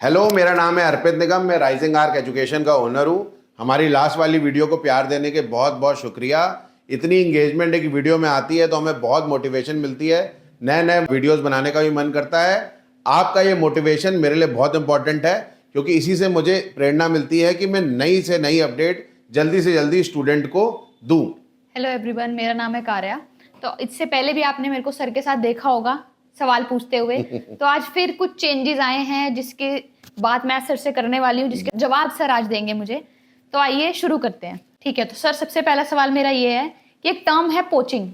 Hello, मेरा नाम है अर्पित निगम। मैं राइजिंग आर्क एजुकेशन का ओनर हूँ। हमारी लास्ट वाली वीडियो को प्यार देने के बहुत बहुत शुक्रिया। इतनी इंगेजमेंट एक वीडियो में आती है तो हमें बहुत मोटिवेशन मिलती है, नए नए वीडियोस बनाने का भी मन करता है। आपका ये मोटिवेशन मेरे लिए बहुत इंपॉर्टेंट है, क्योंकि इसी से मुझे प्रेरणा मिलती है कि मैं नई से नई अपडेट जल्दी से जल्दी स्टूडेंट को दूँ। हेलो एवरीवन, मेरा नाम है कार्या। तो इससे पहले भी आपने मेरे को सर के साथ देखा होगा सवाल पूछते हुए। तो आज फिर कुछ चेंजेस आए हैं जिसके बात मैं सर से करने वाली हूँ, जिसके जवाब सर आज देंगे मुझे। तो आइए शुरू करते हैं। ठीक है, तो सर सबसे पहला सवाल मेरा ये है कि एक टर्म है पोचिंग।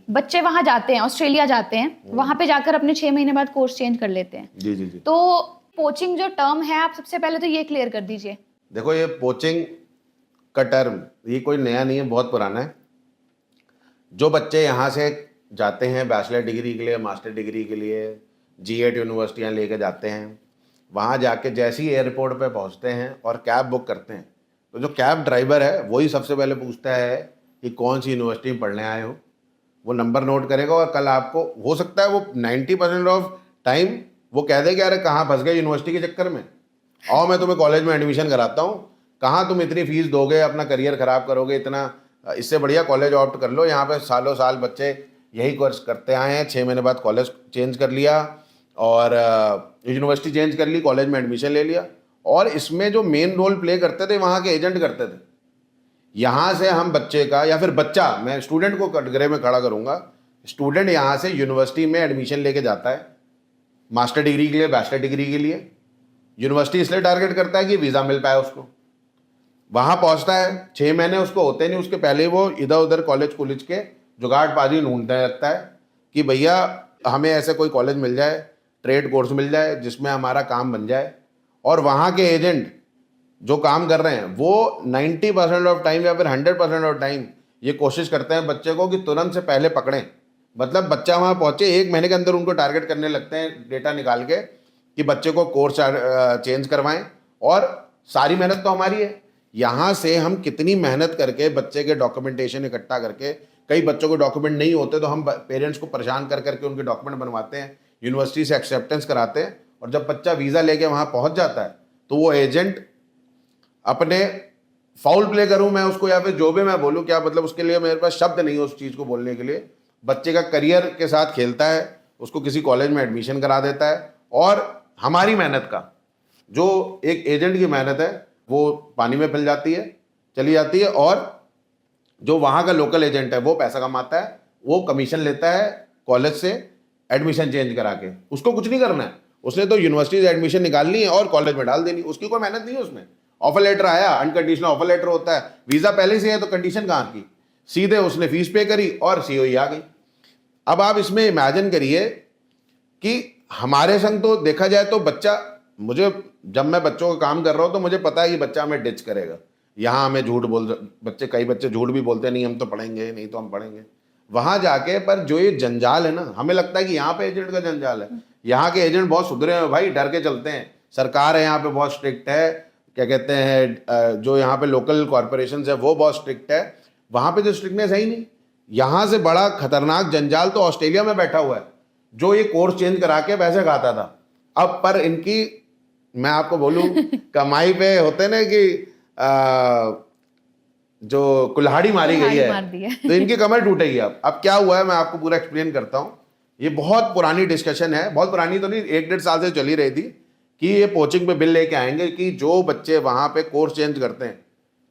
बच्चे वहां जाते हैं, ऑस्ट्रेलिया जाते हैं, वहां पे जाकर अपने 6 महीने बाद कोर्स चेंज कर लेते हैं। जी जी जी। तो पोचिंग जो टर्म है, आप सबसे पहले तो ये क्लियर कर दीजिए। देखो, ये पोचिंग का टर्म ये कोई नया नहीं है, बहुत पुराना है। जो बच्चे यहाँ से जाते हैं बैचलर डिग्री के लिए, मास्टर डिग्री के लिए, G8 यूनिवर्सिटियाँ लेके जाते हैं, वहाँ जाके जैसे ही एयरपोर्ट पे पहुँचते हैं और कैब बुक करते हैं, तो जो कैब ड्राइवर है वही सबसे पहले पूछता है कि कौन सी यूनिवर्सिटी में पढ़ने आए हो। वो नंबर नोट करेगा और कल आपको, हो सकता है वो 90% ऑफ टाइम वो कह दे कि अरे कहाँ फंस गए यूनिवर्सिटी के चक्कर में, आओ मैं तुम्हें कॉलेज में एडमिशन कराता हूँ। कहाँ तुम इतनी फीस दोगे, अपना करियर ख़राब करोगे इतना, इससे बढ़िया कॉलेज ऑप्ट कर लो। यहाँ पे सालों साल बच्चे यही कोर्स करते आए हैं, 6 महीने बाद कॉलेज चेंज कर लिया और यूनिवर्सिटी चेंज कर ली, कॉलेज में एडमिशन ले लिया। और इसमें जो मेन रोल प्ले करते थे वहाँ के एजेंट करते थे। यहाँ से हम बच्चे का, या फिर बच्चा, मैं स्टूडेंट को कटघरे में खड़ा करूँगा, स्टूडेंट यहाँ से यूनिवर्सिटी में एडमिशन लेके जाता है मास्टर डिग्री के लिए, बैचलर डिग्री के लिए। यूनिवर्सिटी इसलिए टारगेट करता है कि वीज़ा मिल पाए उसको। वहाँ पहुँचता है, 6 महीने उसको होते नहीं, उसके पहले वो इधर उधर कॉलेज के जुगाड़ पाजी ढूंढने लगता है कि भैया हमें ऐसे कोई कॉलेज मिल जाए, ट्रेड कोर्स मिल जाए जिसमें हमारा काम बन जाए। और वहाँ के एजेंट जो काम कर रहे हैं वो 90% ऑफ टाइम या फिर 100% ऑफ टाइम ये कोशिश करते हैं बच्चे को कि तुरंत से पहले पकड़ें। मतलब बच्चा वहाँ पहुँचे 1 महीने के अंदर उनको टारगेट करने लगते हैं, डेटा निकाल के, कि बच्चे को कोर्स चेंज करवाएं। और सारी मेहनत तो हमारी है। यहाँ से हम कितनी मेहनत करके बच्चे के डॉक्यूमेंटेशन इकट्ठा करके, कई बच्चों को डॉक्यूमेंट नहीं होते तो हम पेरेंट्स को परेशान कर करके उनके डॉक्यूमेंट बनवाते हैं, यूनिवर्सिटी से एक्सेप्टेंस कराते हैं। और जब बच्चा वीज़ा लेके वहाँ पहुँच जाता है तो वो एजेंट अपने फाउल प्ले करूँ मैं उसको या फिर जो भी मैं बोलूँ, क्या मतलब उसके लिए मेरे पास शब्द नहीं है उस चीज़ को बोलने के लिए, बच्चे का करियर के साथ खेलता है, उसको किसी कॉलेज में एडमिशन करा देता है। और हमारी मेहनत का, जो एक एजेंट की मेहनत है, वो पानी में फिल जाती है, चली जाती है। और जो वहाँ का लोकल एजेंट है वो पैसा कमाता है, वो कमीशन लेता है कॉलेज से एडमिशन चेंज करा के। उसको कुछ नहीं करना है, उसने तो यूनिवर्सिटी से एडमिशन निकालनी है और कॉलेज में डाल देनी, उसकी कोई मेहनत नहीं है उसमें। ऑफर लेटर आया, अनकंडीशनल ऑफर लेटर होता है, वीज़ा पहले से है तो कंडीशन कहाँ की, सीधे उसने फीस पे करी और COE आ गई। अब आप इसमें इमेजिन करिए कि हमारे संग तो देखा जाए तो बच्चा, मुझे जब मैं बच्चों का काम कर रहा हूँ तो मुझे पता है कि बच्चा हमें डिच करेगा, यहाँ हमें झूठ कई बच्चे झूठ भी बोलते हैं, नहीं हम तो पढ़ेंगे, नहीं तो हम पढ़ेंगे वहाँ जाके। पर जो ये जंजाल है ना, हमें लगता है कि यहाँ पे एजेंट का जंजाल है। यहाँ के एजेंट बहुत सुधरे हैं भाई, डर के चलते हैं। सरकार है यहाँ पे बहुत स्ट्रिक्ट है, क्या कहते हैं, जो यहाँ पे लोकल कॉरपोरेशन है वो बहुत स्ट्रिक्ट है। वहाँ पे जो स्ट्रिक्टनेस है ही नहीं। यहाँ से बड़ा खतरनाक जंजाल तो ऑस्ट्रेलिया में बैठा हुआ है, जो ये कोर्स चेंज करा के पैसे खाता था। अब पर इनकी, मैं आपको बोलूं, कमाई पे होते ना कि जो कुल्हाड़ी मारी गई है तो इनकी कमर टूटेगी। अब क्या हुआ है मैं आपको पूरा एक्सप्लेन करता हूँ। ये बहुत पुरानी डिस्कशन है, बहुत पुरानी तो नहीं, 1-1.5 साल से चली रही थी कि ये पोचिंग पे बिल लेके आएंगे कि जो बच्चे वहाँ पे कोर्स चेंज करते हैं,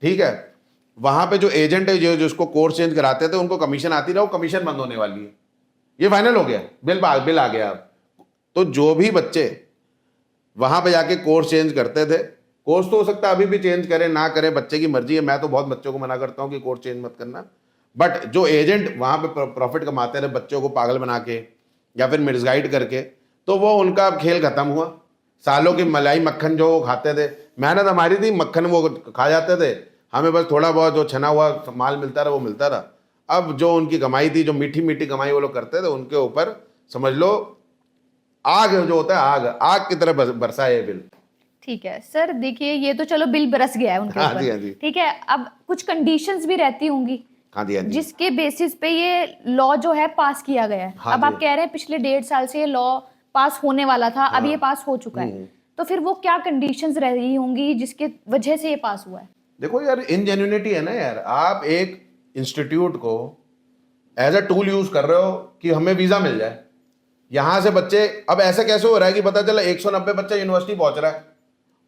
ठीक है, वहाँ पे जो एजेंट है जो जिसको कोर्स चेंज कराते थे उनको कमीशन आती रहा, वो कमीशन बंद होने वाली है। ये फाइनल हो गया, बिल आ गया। अब तो जो भी बच्चे वहाँ पे जाके कोर्स चेंज करते थे, कोर्स तो हो सकता है अभी भी चेंज करें ना करें, बच्चे की मर्जी है। मैं तो बहुत बच्चों को मना करता हूँ कि कोर्स चेंज मत करना। बट जो एजेंट वहाँ पे प्रॉफिट कमाते रहे बच्चों को पागल बना के या फिर मिसगाइड करके, तो वो उनका खेल खत्म हुआ। सालों की मलाई मक्खन जो खाते थे, मेहनत हमारी थी, मक्खन वो खा जाते थे, हमें बस थोड़ा बहुत जो छना हुआ माल मिलता रहा वो मिलता रहा। अब जो उनकी कमाई थी, जो मीठी मीठी कमाई वो लोग करते थे, उनके ऊपर समझ लो आग जो होता है, आग की तरह बरसा है बिल। ठीक है सर, देखिए ये तो चलो बिल बरस गया है उनके ऊपर। हाँ जी। ठीक है, अब कुछ कंडीशंस भी रहती होंगी। हाँ जी। जिसके बेसिस पे ये लॉ जो है पास किया गया है। हाँ अब आप कह रहे हैं पिछले 1.5 साल से ये लॉ पास होने वाला था, अब ये पास हो चुका है। तो फिर वो क्या कंडीशंस रही होंगी जिसके वजह से ये पास हुआ है? देखो यार, इनजेन्युइनिटी है ना यार। आप एक इंस्टीट्यूट को एज अ टूल यूज कर रहे हो कि हमें वीजा मिल जाए। यहां से बच्चे, अब ऐसा कैसे हो रहा है कि पता चला 190 बच्चा यूनिवर्सिटी पहुंच रहा है,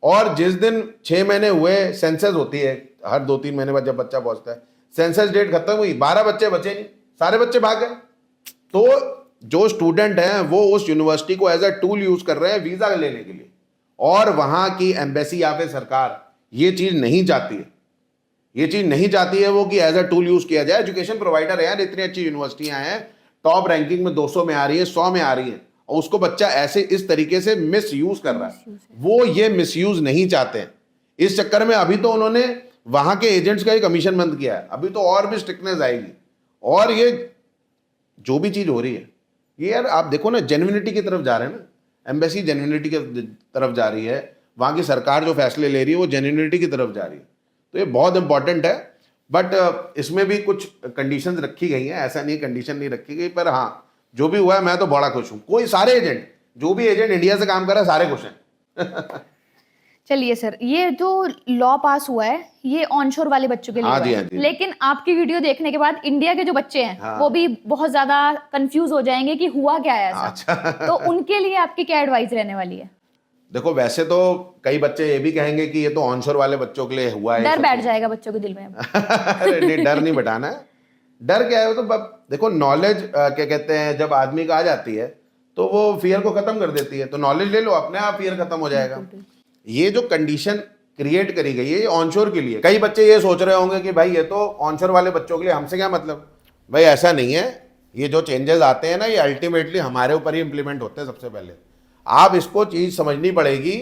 और जिस दिन 6 महीने हुए, सेंसस होती है हर 2-3 महीने बाद जब बच्चा पहुंचता है, सेंसस डेट खत्म हुई, 12 बच्चे बचे नहीं, सारे बच्चे भाग गए। तो जो स्टूडेंट हैं वो उस यूनिवर्सिटी को एज अ टूल यूज कर रहे हैं वीजा लेने के लिए, और वहां की एम्बेसी या फिर सरकार ये चीज नहीं चाहती है। ये चीज नहीं चाहती है वो कि एज अ टूल यूज किया जाए। एजुकेशन प्रोवाइडर है यार, इतनी अच्छी यूनिवर्सिटियां हैं, टॉप रैंकिंग में 200 में आ रही है, 100 में आ रही है, और उसको बच्चा ऐसे इस तरीके से मिस यूज कर रहा है। वो ये मिस यूज नहीं चाहते हैं। इस चक्कर में अभी तो उन्होंने वहां के एजेंट्स का ही कमीशन बंद किया है, अभी तो और भी स्ट्रिक्टनेस आएगी। और ये जो भी चीज हो रही है, ये यार आप देखो ना, जेन्युइनिटी की तरफ जा रहे हैं ना। एम्बेसी जेन्युइनिटी की तरफ जा रही है, वहां की सरकार जो फैसले ले रही है वो जेन्युइनिटी की तरफ जा रही है। तो ये बहुत इंपॉर्टेंट है। बट इसमें भी कुछ कंडीशंस रखी गई हैं, ऐसा नहीं कंडीशन नहीं रखी गई, पर हाँ जो भी हुआ है मैं तो बड़ा खुश हूँ। कोई सारे एजेंट, जो भी एजेंट इंडिया से काम कर रहा है, सारे खुश हैं। चलिए सर, ये जो लॉ पास हुआ है ये ऑनशोर वाले बच्चों के लिए हाँ हुआ जी, है। हाँ जी। लेकिन आपकी वीडियो देखने के बाद इंडिया के जो बच्चे हैं हाँ। वो भी बहुत ज्यादा कंफ्यूज हो जाएंगे कि हुआ क्या है ऐसा। अच्छा। तो उनके लिए आपकी क्या एडवाइस रहने वाली है? देखो, वैसे तो कई बच्चे ये भी कहेंगे कि ये तो ऑनशोर वाले बच्चों के लिए हुआ है, डर सब बैठ कुछ। जाएगा बच्चों के दिल में। अरे नहीं, डर नहीं बैठाना है। डर क्या है, वो तो देखो नॉलेज क्या कहते हैं, जब आदमी का आ जाती है तो वो फियर को खत्म कर देती है। तो नॉलेज ले लो, अपने आप फियर खत्म हो जाएगा। ये जो कंडीशन क्रिएट करी गई है ये ऑनशोर के लिए। कई बच्चे ये सोच रहे होंगे कि भाई ये तो ऑनशोर वाले बच्चों के लिए, हमसे क्या मतलब। भाई ऐसा नहीं है। ये जो चेंजेस आते हैं ना, ये अल्टीमेटली हमारे ऊपर ही इंप्लीमेंट होते हैं। सबसे पहले आप इसको चीज समझनी पड़ेगी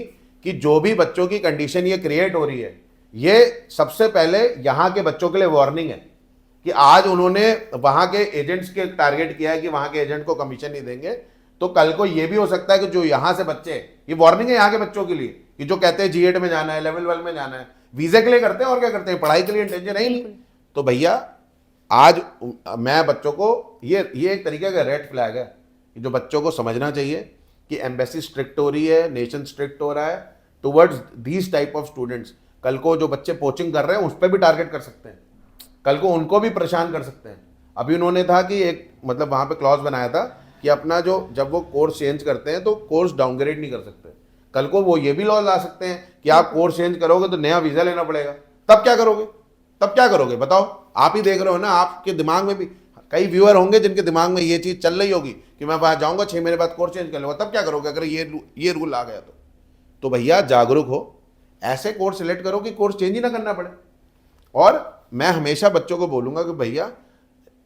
कि जो भी बच्चों की कंडीशन ये क्रिएट हो रही है, ये सबसे पहले यहाँ के बच्चों के लिए वार्निंग है कि आज उन्होंने वहां के एजेंट्स के टारगेट किया है कि वहां के एजेंट को कमीशन नहीं देंगे। तो कल को ये भी हो सकता है कि जो यहां से बच्चे, ये वार्निंग है यहाँ के बच्चों के लिए कि जो कहते हैं G8 में जाना है, लेवल 1 में जाना है, वीजे के लिए करते हैं और क्या करते हैं, पढ़ाई के लिए इंटेंशन है ही नहीं। तो भैया आज मैं बच्चों को, ये एक तरीके का रेड फ्लैग है कि जो बच्चों को समझना चाहिए कि एम्बेसी स्ट्रिक्ट हो रही है, नेशन स्ट्रिक्ट हो रहा है towards these type of students. कल को जो बच्चे कोचिंग कर रहे हैं उस पर भी टारगेट कर सकते हैं, कल को उनको भी परेशान कर सकते हैं। अभी उन्होंने था कि एक मतलब वहां पे क्लॉज बनाया था कि अपना जो, जब वो कोर्स चेंज करते हैं तो कोर्स डाउनग्रेड नहीं कर सकते। कल को वो ये भी लॉ ला सकते हैं कि आप कोर्स चेंज करोगे तो नया वीजा लेना पड़ेगा। तब क्या करोगे? तब क्या करोगे बताओ? आप ही देख रहे हो ना, आपके दिमाग में भी कई व्यूअर होंगे जिनके दिमाग में ये चीज चल रही होगी कि मैं वहां जाऊंगा 6 महीने बाद कोर्स चेंज कर लूंगा। तब क्या करोगे अगर ये रूल आ गया तो भैया जागरूक हो, ऐसे कोर्स सिलेक्ट करो कि कोर्स चेंज ही ना करना पड़े। और मैं हमेशा बच्चों को बोलूंगा कि भैया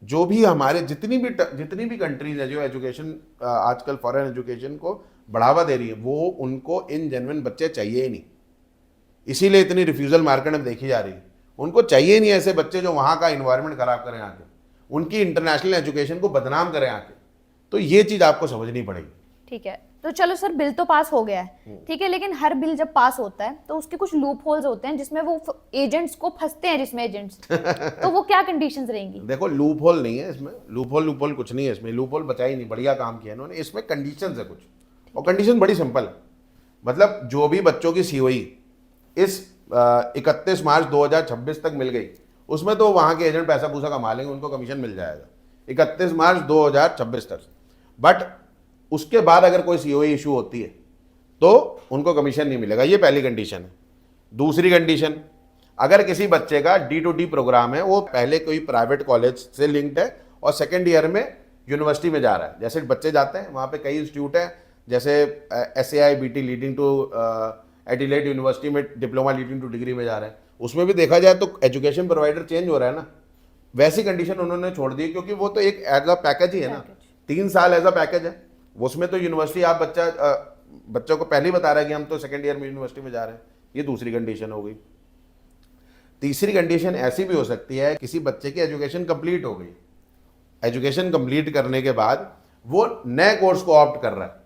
जो भी हमारे जितनी भी कंट्रीज है जो एजुकेशन आजकल फॉरेन एजुकेशन को बढ़ावा दे रही है, वो उनको इन जेन्युइन बच्चे चाहिए ही नहीं। इसीलिए इतनी रिफ्यूजल मार्केट में देखी जा रही है। उनको चाहिए ही नहीं ऐसे बच्चे जो वहां का इन्वायरमेंट खराब करें आके, उनकी इंटरनेशनल एजुकेशन को बदनाम करें आके। तो ये चीज आपको समझनी पड़ेगी। ठीक है, तो चलो सर, बिल तो पास हो गया है, ठीक है, लेकिन हर बिल जब पास होता है तो उसके कुछ लूप होल्स होते हैं जिसमें वो एजेंट्स को फंसते हैं, जिसमें एजेंट्स तो वो क्या कंडीशंस रहेंगी? देखो, लूप होल नहीं है इसमें, लूप होल कुछ नहीं है इसमें, लूप होल बचा ही नहीं, बढ़िया काम किया इन्होंने। इसमें कंडीशंस है कुछ, और कंडीशन बड़ी सिंपल है। मतलब जो भी बच्चों की COE इस 31 मार्च 2026 तक मिल गई, उसमें तो वहां के एजेंट पैसा पूसा कमा लेंगे, उनको कमीशन मिल जाएगा 31 मार्च 2026 तक। बट उसके बाद अगर कोई COE इशू होती है तो उनको कमीशन नहीं मिलेगा। ये पहली कंडीशन है। दूसरी कंडीशन, अगर किसी बच्चे का D2D प्रोग्राम है, वो पहले कोई प्राइवेट कॉलेज से लिंक्ड है और सेकेंड ईयर में यूनिवर्सिटी में जा रहा है, जैसे बच्चे जाते हैं वहाँ पे कई इंस्टीट्यूट हैं, जैसे SAIBT leading to Adelaide university में डिप्लोमा लीडिंग टू डिग्री में जा रहे हैं, उसमें भी देखा जाए तो एजुकेशन प्रोवाइडर चेंज हो रहा है ना। वैसी कंडीशन उन्होंने छोड़ दी क्योंकि वो तो एक एज अ पैकेज ही है ना, 3 साल एज अ पैकेज है। उसमें तो यूनिवर्सिटी आप बच्चों को पहले ही बता रहा है कि हम तो सेकेंड ईयर में यूनिवर्सिटी में जा रहे हैं। ये दूसरी कंडीशन हो गई। तीसरी कंडीशन ऐसी भी हो सकती है, किसी बच्चे की एजुकेशन कंप्लीट हो गई, एजुकेशन कंप्लीट करने के बाद वो नए कोर्स को ऑप्ट कर रहा है,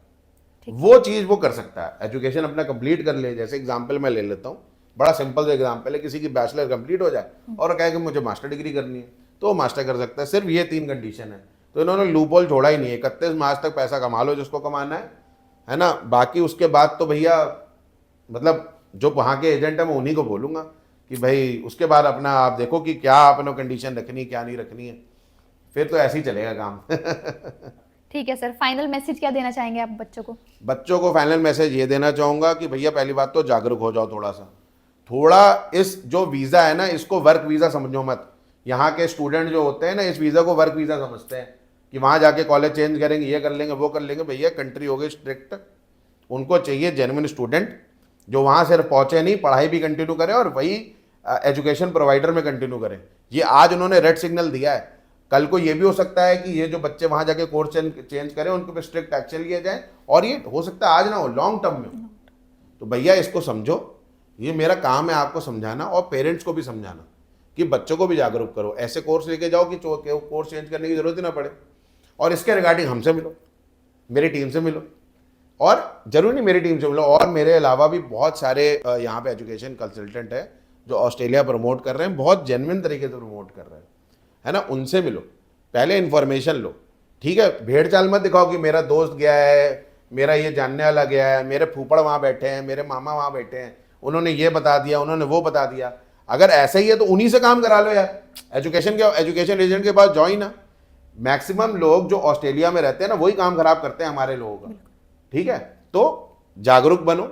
वो चीज वो कर सकता है। एजुकेशन अपना कंप्लीट कर ले, जैसे एग्जांपल मैं ले लेता हूँ, बड़ा सिंपल सा एग्जांपल है, किसी की बैचलर कंप्लीट हो जाए और कहे कि मुझे मास्टर डिग्री करनी है तो वो मास्टर कर सकता है। सिर्फ ये 3 कंडीशन है। तो इन्होंने लूप होल छोड़ा ही नहीं है। 31 मार्च तक पैसा कमा लो जिसको कमाना है ना। बाकी उसके बाद तो भैया मतलब जो वहाँ के एजेंट है मैं उन्हीं को बोलूँगा कि भाई उसके बाद अपना आप देखो कि क्या अपना कंडीशन रखनी क्या नहीं रखनी है, फिर तो ऐसे ही चलेगा काम। ठीक है सर, फाइनल मैसेज क्या देना चाहेंगे आप बच्चों को? बच्चों को फाइनल मैसेज ये देना चाहूँगा कि भैया पहली बात तो जागरूक हो जाओ थोड़ा इस जो वीज़ा है ना इसको वर्क वीज़ा समझो मत। यहाँ के स्टूडेंट जो होते हैं ना इस वीज़ा को वर्क वीज़ा समझते हैं कि वहाँ जाके कॉलेज चेंज करेंगे, ये कर लेंगे वो कर लेंगे। भैया कंट्री हो गई स्ट्रिक्ट, उनको चाहिए जेन्युइन स्टूडेंट जो वहाँ सिर्फ पहुँचे नहीं, पढ़ाई भी कंटिन्यू करे और वही एजुकेशन प्रोवाइडर में कंटिन्यू करें। ये आज उन्होंने रेड सिग्नल दिया है, कल को ये भी हो सकता है कि ये जो बच्चे वहाँ जाके कोर्स चेंज करें उनके पे स्ट्रिक्ट एक्शन लिया जाए, और ये हो सकता है आज ना हो, लॉन्ग टर्म में हो। तो भैया इसको समझो, ये मेरा काम है आपको समझाना और पेरेंट्स को भी समझाना कि बच्चों को भी जागरूक करो। ऐसे कोर्स लेके जाओ कि कोर्स चेंज करने की जरूरत ही ना पड़े। और इसके रिगार्डिंग हमसे मिलो, मेरी टीम से मिलो, और जरूरी नहीं मेरी टीम से मिलो, और मेरे अलावा भी बहुत सारे यहाँ पे एजुकेशन कंसल्टेंट है जो ऑस्ट्रेलिया प्रमोट कर रहे हैं, बहुत जेन्युइन तरीके से प्रमोट कर रहे हैं, है ना। उनसे मिलो, पहले इन्फॉर्मेशन लो, ठीक है। भेड़ चाल मत दिखाओ कि मेरा दोस्त गया है, मेरा ये जानने वाला गया है, मेरे फूफड़ वहाँ बैठे हैं, मेरे मामा वहाँ बैठे हैं, उन्होंने ये बता दिया, उन्होंने वो बता दिया। अगर ऐसा ही है तो उन्हीं से काम करा लो यार, एजुकेशन एजेंट के पास जाओ ही ना। मैक्सिमम लोग जो ऑस्ट्रेलिया में रहते हैं ना वही काम खराब करते हैं हमारे लोगों का, ठीक है। तो जागरूक बनो,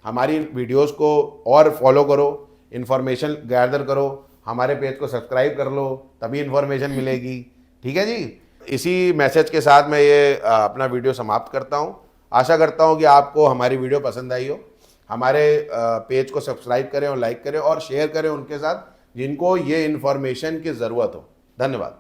हमारी वीडियोस को और फॉलो करो, इन्फॉर्मेशन गैदर करो, हमारे पेज को सब्सक्राइब कर लो, तभी इन्फॉर्मेशन मिलेगी, ठीक है जी। इसी मैसेज के साथ मैं ये अपना वीडियो समाप्त करता हूँ। आशा करता हूँ कि आपको हमारी वीडियो पसंद आई हो। हमारे पेज को सब्सक्राइब करें और लाइक करें और शेयर करें उनके साथ जिनको ये इन्फॉर्मेशन की ज़रूरत हो। धन्यवाद।